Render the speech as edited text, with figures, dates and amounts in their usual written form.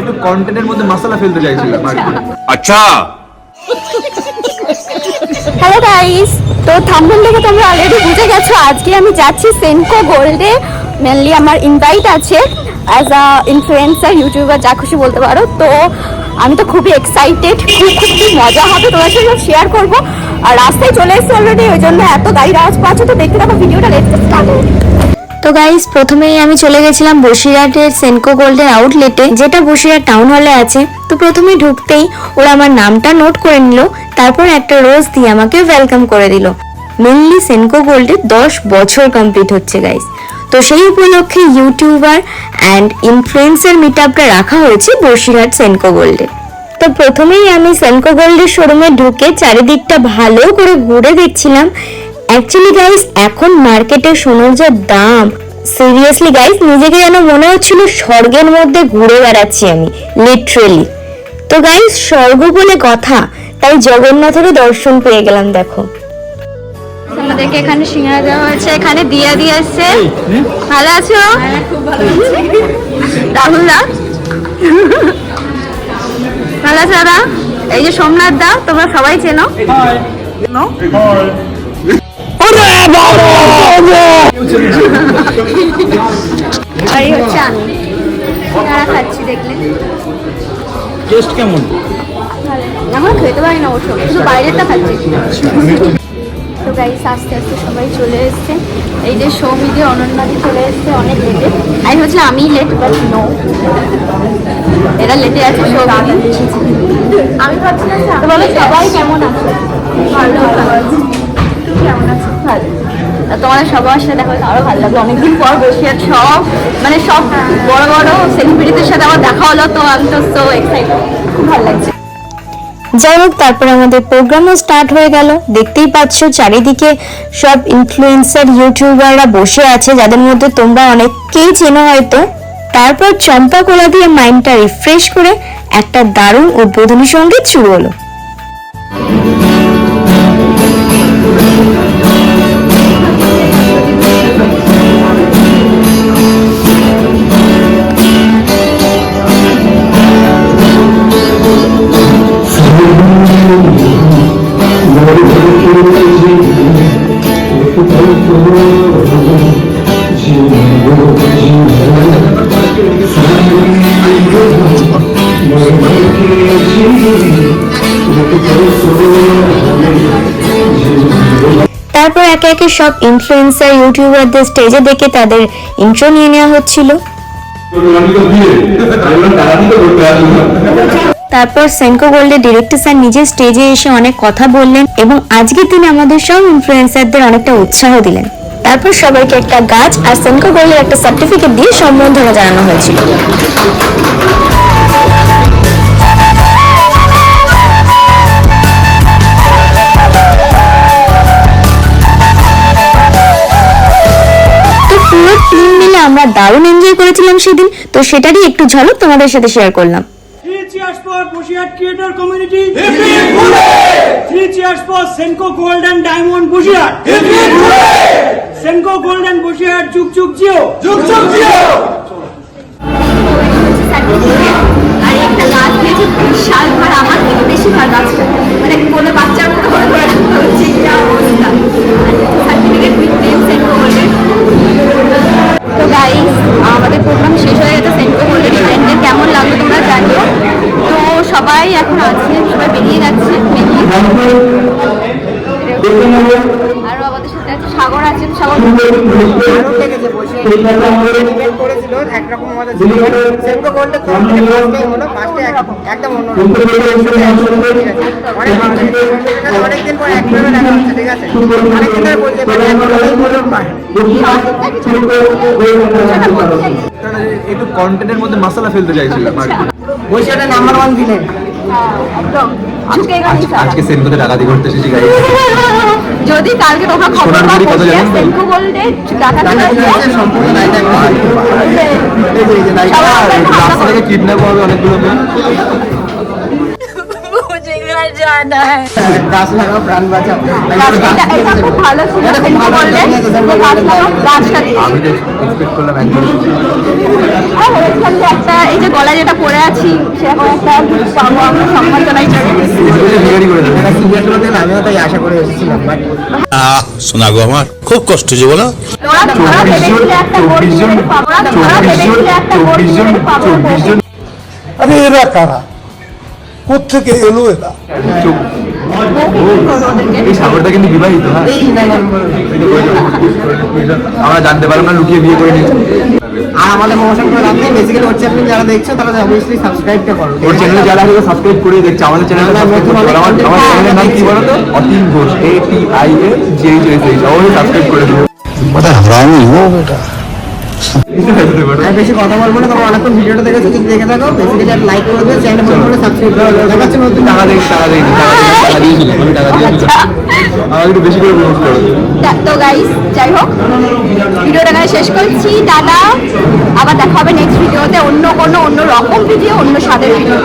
একটু কন্টেন্টের মধ্যে মশলা ফেলতে চাইছিলাম। আচ্ছা হ্যালো গাইস, তো থাম্বনেল দেখে তোমরা অলরেডি বুঝে গেছো আজকে আমি যাচ্ছি সেনকো গোল্ডে। মেনলি আমার ইনভাইট আছে অ্যাজ আ ইনফ্লুয়েন্সার, ইউটিউবার, যা খুশি বলতে পারো। তো আমি তো খুবই এক্সাইটেড, খুব মজা হবে, তোমার সঙ্গে শেয়ার করবো। আর রাস্তায় চলে এসেছি অলরেডি, ওই জন্য এত গাড়ির আওয়াজ পাচ্ছ। তো দেখতে থাকো ভিডিওটা, লেটস স্টার্ট। তো গাইস, প্রথমেই আমি চলে গেছিলাম বসিরহাটের সেনকো গোল্ডের আউটলেটে, যেটা বসিরহাট টাউন হলে আছে। তো প্রথমে ঢুকতেই ওরা আমার নামটা নোট করে নিল, তারপর একটা রোজ দিয়ে আমাকে ওয়েলকাম করে দিল। মেনলি সেনকো গোল্ডে 10 বছর কমপ্লিট হচ্ছে গাইস। তো সেই উপলক্ষে ইউটিউবার অ্যান্ড ইনফ্লুয়েন্সার মিট আপটা রাখা হয়েছে বসিরহাট সেনকো গোল্ডে। তো প্রথমেই আমি সেনকো গোল্ডের শোরুমে ঢুকে চারিদিকটা ভালো করে ঘুরে দেখছিলাম। অ্যাকচুয়ালি গাইস, এখন মার্কেটে সোনার যা দাম, সিরিয়াসলি গাইস নিজেকে যেন মনে হচ্ছিল স্বর্গের মধ্যে ঘুরে বেড়াচ্ছি আমি, লিটারেলি। তো গাইস, স্বর্গ বলে কথা, তাই জগন্নাথেরও দর্শন পেয়ে গেলাম। দেখো আমাদেরকে এখানে সিঙ্গারা দেওয়া হয়েছে, এখানে দিয়া দিয়েছে। ভালো আছো? খুব ভালো আছি। রাহুল দা ভালো আছো? দাদা, এই যে সোমনাথ দা, তোমরা সবাই চেনো। আর এই হচ্ছে আমি সিঙ্গারা খাচ্ছি, দেখলে টেস্ট কেমন? এখন খেতে পারি না, অবশ্য শুধু বাইরেটা খাচ্ছি। তো গাইস, আস্তে আস্তে সবাই চলে এসছে। এই যে সৌমিদি, অনন্যাদি চলে এসছে অনেক লেটে। আমি ভাবছিলাম আমি লেট, বাট নো, এরা লেটে আছে। সৌমিদি আমি ভাবছিলাম তো বলো সবাই কেমন আছে? ভালো আছি। তুই কেমন আছিস? ভালো। তোমাদের সবার সাথে দেখা হলো, আরো ভালো লাগলো। অনেকদিন পর বসিরহাট সব বড় বড় সেলিব্রিটিদের সাথে আমার দেখা হলো। তো আমি তো সো এক্সাইটেড, খুব ভালো লাগছে। যাই হোক, তারপর আমাদের প্রোগ্রামও স্টার্ট হয়ে গেল। দেখতেই পাচ্ছ চারিদিকে সব ইনফ্লুয়েন্সার, ইউটিউবাররা বসে আছে, যাদের মধ্যে তোমরা অনেককেই চেনো হয়তো। তারপর চম্পা কোলা দিয়ে মাইন্ডটা রিফ্রেশ করে একটা দারুণ উদ্বোধনী সঙ্গীত শুরু হলো। তারপর একে একে সব ইনফ্লুয়েন্সার, ইউটিউবারদের স্টেজে ডেকে তাদের ইন্ট্রো নিয়ে নেওয়া হচ্ছিল। তারপর সেনকো গোল্ডের ডিরেক্টর স্যার নিজে স্টেজে এসে অনেক কথা বললেন এবং আজকের দিনে আমাদের সব ইনফ্লুয়েন্সারদের অনেকটা উৎসাহ দিলেন। তারপর সবাইকে একটা গাছ আর সেনকো গোল্ডের একটা সার্টিফিকেট দিয়ে সম্বর্ধনা জানানো হয়েছিল। আমরা দারুণ এনজয় করেছিলাম সেদিন। তো সেটারই একটু ঝলক তোমাদের সাথে শেয়ার করলাম। Three cheers for Boshihat Creator Community. Three cheers for Senko Gold and Diamond Boshihat. Senko Gold and Boshihat Juk Juk Jio. Juk Juk Jio. আর একটা গাছ দিয়েছে বিশাল ভার, আমার থেকে বেশি ভার গাছটা, মানে কোনো বাচ্চার মতো হচ্ছে যা অবস্থা। সার্টিফিকেট উইথ নেম সেনকো গোল্ডের। তো গাইস, আমাদের প্রোগ্রাম শেষ হয়ে গেছে। সেনকো গোল্ডের ইভেন্টে কেমন লাগলো তোমরা জানিও। তো সবাই এখন আছে, সবাই বেরিয়ে যাচ্ছে। আরো আমাদের সাথে আছে সাগর, আছে সাগর। করেছিল একরকম মজা ছিল। সেনকো গোল্ডের তরফ থেকে ফার্স্ট টাইম হলো, ফার্স্টে একদম অন্যরকম, অনেকদিন পর একভাবে দেখা হচ্ছে। ঠিক আছে, অনেকদিন ধরে বলতে পারি একটু কন্টেন্টের মধ্যে মশলা ফেলতে চাইছিলাম। বসিরহাটের নাম্বার 1 ভিলেন একদম আজকে সেনকোতে ডাকাতি করতে এসেছি গাইস। যদি কালকে তোমরা খবর পাও সেনকো গোল্ডে ডাকাতি হচ্ছে, সম্পূর্ণ নাইট রাস্তা থেকে কিডন্যাপ হবে অনেকগুলো মেয়ে। গাছ লাগাও প্রাণ বাঁচাও। এটা খুব ভালো ছিল, সেন্কো গোল্ডের গাছটা দিয়ে আমি তো এক্সপেক্ট করলাম একদম আর ভেবেছিলাম যে একটা এই যে গলায় যেটা পরে আছি সেরকম একটা gift পাবো আমরা সম্মানজনক হিসেবে। বিরিয়ানি করে দেবে। এটা সিরিয়াস হতে আমিও তাই আশা করে এসেছিলাম, বাট শোনা গো আমার খুব কষ্ট যে বলো। ওরা ভেবেছিল একটা গোল্ড মেডেল পাবো, ওরা ভেবেছিল একটা গোল্ড মেডেল পাবো। আরে এরা কারা, কোত্থেকে এলো এরা? এই সাগরটা কিন্তু বিবাহিত, হ্যাঁ আমরা জানতে পারলাম না, লুকিয়ে বিয়ে করে নিয়েছি। আর আমাদের প্রমোশন করে লাভ নেই। বেসিক্যালি ওর চ্যানেল যারা দেখছো তারা অবভিয়াসলি সাবস্ক্রাইবটা করো। ওর চ্যানেলে যারা আছে সাবস্ক্রাইব করে দেখছে, আমাদের চ্যানেলে সাবস্ক্রাইব করতে হবে। আমার চ্যানেলের নাম কি বলতো? অতীন ঘোষ, ATINGHS। অবশ্যই সাবস্ক্রাইব করে দেবো। বড় হারামি হো বেটা। আর বেশি কথা বলবো না, তোমার অনেকক্ষণ ভিডিওটা দেখেছো, যদি দেখে থাকো বেসিক্যালি আর লাইক করে দিও, চ্যানেল ফলো করে সাবস্ক্রাইব করে দিও। দেখাচ্ছি নতুন টাকা দিয়েছি, টাকা দিয়েছিলাম, আমি টাকা দিয়েছিলাম। আমাকে একটু বেশি করে প্রমোট করো। তো গাইস যাই হোক, ভিডিওটা এখানে শেষ করছি। টাটা, আবার দেখা হবে নেক্সট ভিডিওতে, অন্য রকম ভিডিও, অন্য স্বাদের ভিডিও।